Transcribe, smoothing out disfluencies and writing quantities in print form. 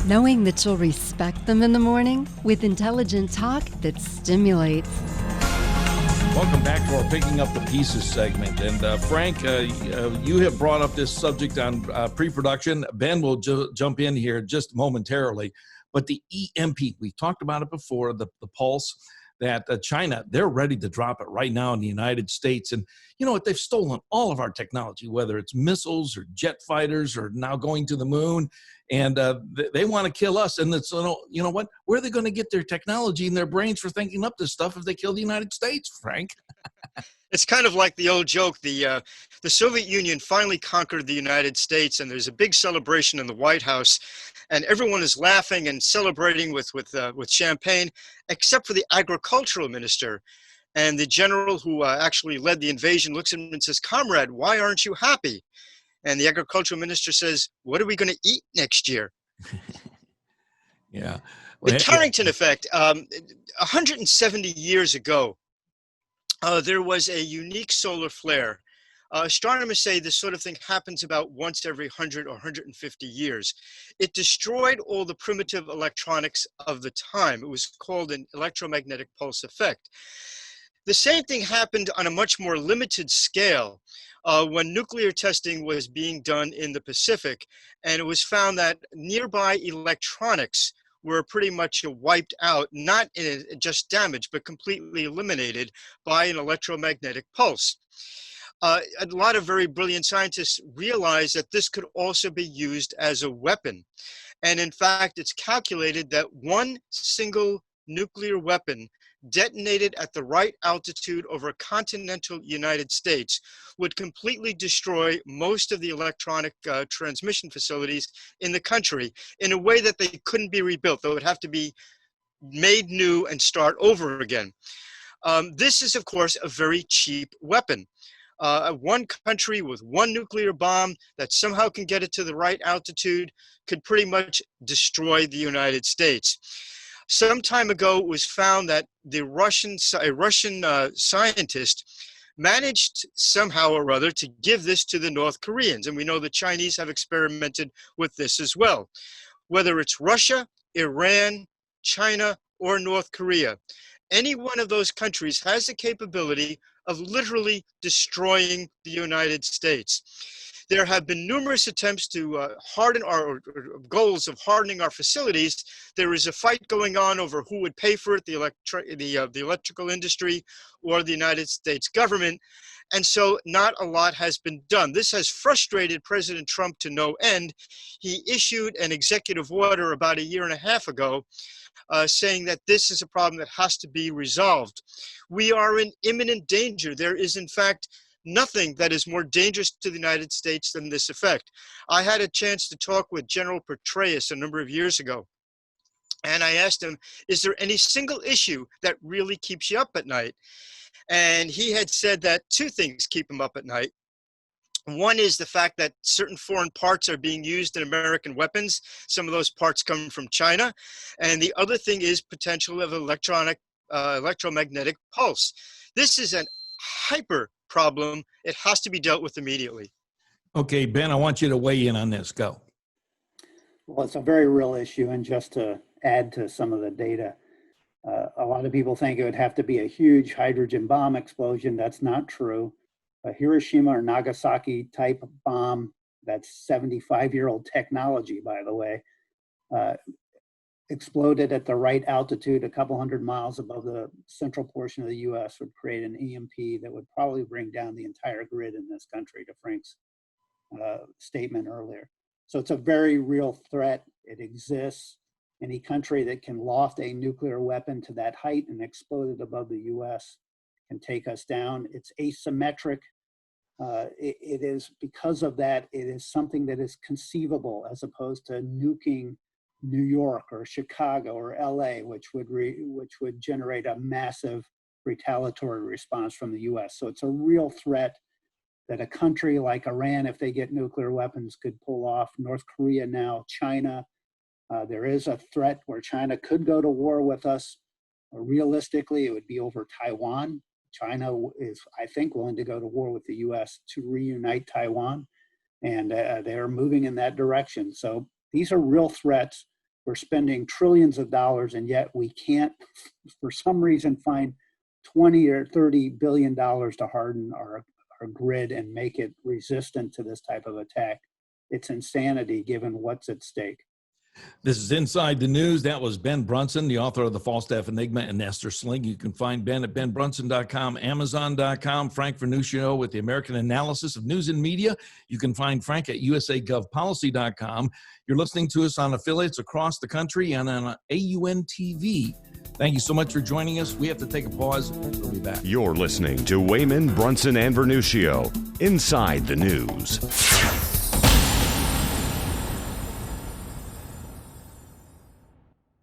knowing that you'll respect them in the morning with intelligent talk that stimulates. Welcome back to our Picking Up the Pieces segment. And Frank, you have brought up this subject on pre-production. Ben will jump in here just momentarily. But the EMP, we've talked about it before, the pulse, that China, they're ready to drop it right now in the United States. And you know what? They've stolen all of our technology, whether it's missiles or jet fighters or now going to the moon. And they want to kill us. And it's, you know what? Where are they going to get their technology and their brains for thinking up this stuff if they kill the United States, Frank? It's kind of like the old joke, the Soviet Union finally conquered the United States, and there's a big celebration in the White House, and everyone is laughing and celebrating with champagne, except for the agricultural minister. And the general who actually led the invasion looks at him and says, "Comrade, why aren't you happy?" And the agricultural minister says, "What are we going to eat next year?" Yeah. The Carrington effect, 170 years ago, there was a unique solar flare. Astronomers say this sort of thing happens about once every 100 or 150 years. It destroyed all the primitive electronics of the time. It was called an electromagnetic pulse effect. The same thing happened on a much more limited scale when nuclear testing was being done in the Pacific, and it was found that nearby electronics were pretty much wiped out, not just damaged, but completely eliminated by an electromagnetic pulse. A lot of very brilliant scientists realized that this could also be used as a weapon. And in fact, it's calculated that one single nuclear weapon detonated at the right altitude over continental United States would completely destroy most of the electronic transmission facilities in the country in a way that they couldn't be rebuilt. They would have to be made new and start over again. This is, of course, a very cheap weapon. One country with one nuclear bomb that somehow can get it to the right altitude could pretty much destroy the United States. Some time ago, it was found that a Russian scientist managed somehow or other to give this to the North Koreans. And we know the Chinese have experimented with this as well. Whether it's Russia, Iran, China, or North Korea, any one of those countries has the capability of literally destroying the United States. There have been numerous attempts to harden our goals of hardening our facilities. There is a fight going on over who would pay for it, the electrical industry or the United States government. And so not a lot has been done. This has frustrated President Trump to no end. He issued an executive order about 1.5 years ago saying that this is a problem that has to be resolved. We are in imminent danger. There is, in fact, nothing that is more dangerous to the United States than this effect. I had a chance to talk with General Petraeus a number of years ago, and I asked him, is there any single issue that really keeps you up at night? And he had said that two things keep him up at night. One is the fact that certain foreign parts are being used in American weapons. Some of those parts come from China. And the other thing is potential of electromagnetic pulse. This is an hyper problem. It has to be dealt with immediately. Okay, Ben, I want you to weigh in on this. Go. Well, it's a very real issue. And just to add to some of the data, a lot of people think it would have to be a huge hydrogen bomb explosion. That's not true. A Hiroshima or Nagasaki type bomb, that's 75-year-old technology, by the way, exploded at the right altitude a couple hundred miles above the central portion of the US would create an EMP that would probably bring down the entire grid in this country, to Frank's statement earlier. So it's a very real threat. It exists. Any country that can loft a nuclear weapon to that height and explode it above the US can take us down. It's asymmetric. It is, because of that, it is something that is conceivable as opposed to nuking New York or Chicago or LA, which would generate a massive retaliatory response from the US. So it's a real threat that a country like Iran, if they get nuclear weapons, could pull off. North Korea now, China. There is a threat where China could go to war with us. Realistically, it would be over Taiwan. China is, I think, willing to go to war with the US to reunite Taiwan, and they're moving in that direction. So these are real threats. We're spending trillions of dollars, and yet we can't, for some reason, find 20 or 30 billion dollars to harden our grid and make it resistant to this type of attack. It's insanity given what's at stake. This is Inside the News. That was Ben Brunson, the author of the Falstaff, Enigma, and Esther Sling. You can find Ben at benbrunson.com, amazon.com. Frank Vernuccio with the American Analysis of News and Media. You can find Frank at usagovpolicy.com. You're listening to us on affiliates across the country and on AUN TV. Thank you so much for joining us. We have to take a pause. We'll be back. You're listening to Wehman, Brunson, and Vernuccio, Inside the News.